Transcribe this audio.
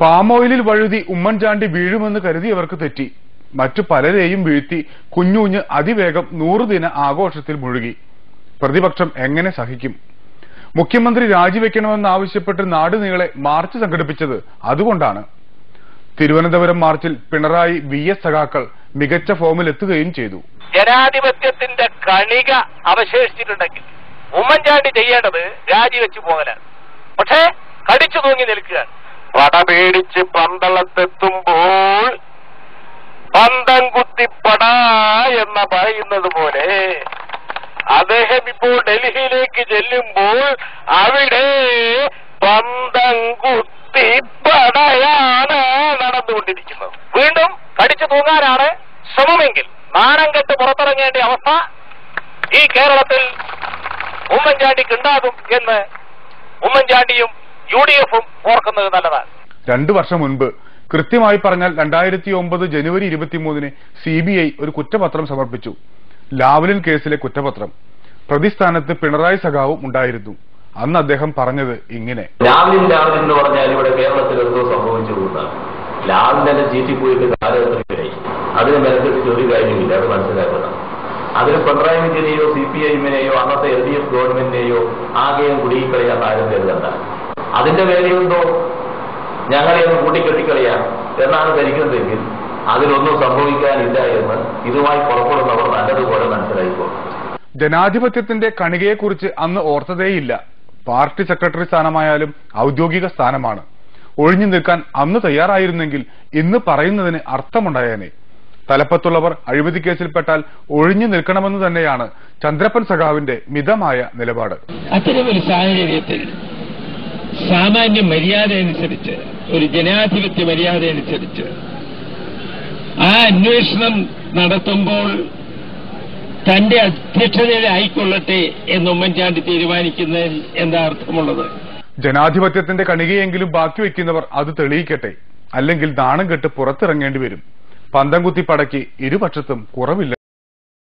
പാമോയിലിൽ വഴുതി ഉമ്മൻചാണ്ടി വീഴുമെന്ന് കരുതിയവർക്ക് തെറ്റി. മറ്റു പലരെയും വീഴ്ത്തി കുഞ്ഞുഞ്ഞ് അതിവേഗം 100 ദിന ആഘോഷത്തിൽ മുഴുകി. പ്രതിപക്ഷം എങ്ങനെ സഹിക്കും? മുഖ്യമന്ത്രി രാജിവെക്കണമെന്നാവശ്യപ്പെട്ട് നാടുനീളെ മാർച്ച് സംഘടിപ്പിച്ചത് അതുകൊണ്ടാണ്. തിരുവനന്തപുരം മാർച്ചിൽ പിണറായി VS സഖാക്കൾ മികച്ച ഫോമിലെത്തുകയും ചെയ്തു. ജനാധിപത്യത്തിന്റെ കണിക അവശേഷിച്ചിട്ടുണ്ടെങ്കിൽ ഉമ്മൻചാണ്ടി ചെയ്യേണ്ടത് രാജിവെച്ചു പോകലാണ്. പക്ഷേ കടിച്ചു തൂങ്ങി നിൽക്കുകയാണ്. പടപേടിച്ച് പന്തളത്തെത്തുമ്പോൾ പന്തം കുത്തിപ്പട എന്ന പറയുന്നത് പോലെ അദ്ദേഹം ഇപ്പോൾ ഡൽഹിയിലേക്ക് ചെല്ലുമ്പോൾ അവിടെ പന്തം കുത്തിപ്പടയാണ് നടന്നുകൊണ്ടിരിക്കുന്നത്. വീണ്ടും കടിച്ചു തൂങ്ങാനാണ് ശ്രമമെങ്കിൽ നാണം കെട്ട് പുറത്തിറങ്ങേണ്ട അവസ്ഥ ഈ കേരളത്തിൽ ഉമ്മൻചാണ്ടിക്ക് ഉണ്ടാകും എന്ന് ഉമ്മൻചാണ്ടിയും UDF-ഉം ഓർക്കുന്നത് നല്ലതാണ്. 2 വർഷം മുൻപ്, കൃത്യമായി പറഞ്ഞാൽ 2009 ജനുവരി 23-ന് CBI ഒരു കുറ്റപത്രം സമർപ്പിച്ചു. ലാവ്ലിൻ കേസിലെ കുറ്റപത്രം. പ്രതിസ്ഥാനത്ത് പിണറായി സഖാവും ഉണ്ടായിരുന്നു. അന്ന് അദ്ദേഹം പറഞ്ഞത് ഇങ്ങനെ: ലാവ്ലിൻ എന്ന് പറഞ്ഞാൽ ഇവിടെ കേരളത്തിൽ എന്തോ സംഭവിച്ചുകൊണ്ടാണ്. ലാവ്ലിനെ ചീറ്റിപ്പോയിട്ട് കാലഘട്ടത്തിലായി. അതിന് മെനക്കെട്ട് ഒരു കാര്യമില്ല, അത് മനസ്സിലാക്കണം. അതിന് പിണറായി വിജയനെയോ CPI-നെയോ അന്നത്തെ LDF ഗവൺമെന്റിനെയോ ആകെയും കുടുങ്ങിക്കളയാൻ ആരും കരുതണ്ട. അതിന്റെ വേലയുണ്ടോ ഞങ്ങളെയൊന്നും കൂട്ടിക്കെട്ടിക്കളയാം എന്നാണ് ധരിക്കുന്നതെങ്കിൽ അതിലൊന്നും സംഭവിക്കാനില്ല എന്ന് ഇതുമായി പുറപ്പെടുന്നവർ നല്ലതുപോലെ മനസ്സിലായിക്കോളും. ജനാധിപത്യത്തിന്റെ കണികയെക്കുറിച്ച് അന്ന് ഓർത്തതേയില്ല. പാർട്ടി സെക്രട്ടറി സ്ഥാനമായാലും ഔദ്യോഗിക സ്ഥാനമാണ്. ഒഴിഞ്ഞു നിൽക്കാൻ അന്ന് തയ്യാറായിരുന്നെങ്കിൽ ഇന്ന് പറയുന്നതിന് അർത്ഥമുണ്ടായേനെ. തലപ്പത്തുള്ളവർ അഴിമതി കേസിൽപ്പെട്ടാൽ ഒഴിഞ്ഞു നിൽക്കണമെന്ന് തന്നെയാണ് ചന്ദ്രപ്പൻ സഖാവിന്റെ മിതമായ നിലപാട്. അത്തരമൊരു സാഹചര്യത്തിൽ സാമാന്യ മര്യാദ അനുസരിച്ച്, ഒരു ജനാധിപത്യ മര്യാദ അനുസരിച്ച് ആ അന്വേഷണം നടത്തുമ്പോൾ തന്റെ അധ്യക്ഷതയിൽ ആയിക്കൊള്ളട്ടെ എന്ന് ഉമ്മൻചാണ്ടി തീരുമാനിക്കുന്നതിൽ എന്താ അർത്ഥമുള്ളത്? ജനാധിപത്യത്തിന്റെ കണികയെങ്കിലും ബാക്കി വയ്ക്കുന്നവർ അത് തെളിയിക്കട്ടെ. അല്ലെങ്കിൽ നാണം കെട്ട് പുറത്തിറങ്ങേണ്ടി വരും. പന്തം കുത്തി പടയ്ക്ക് ഇരുപക്ഷത്തും കുറവില്ല.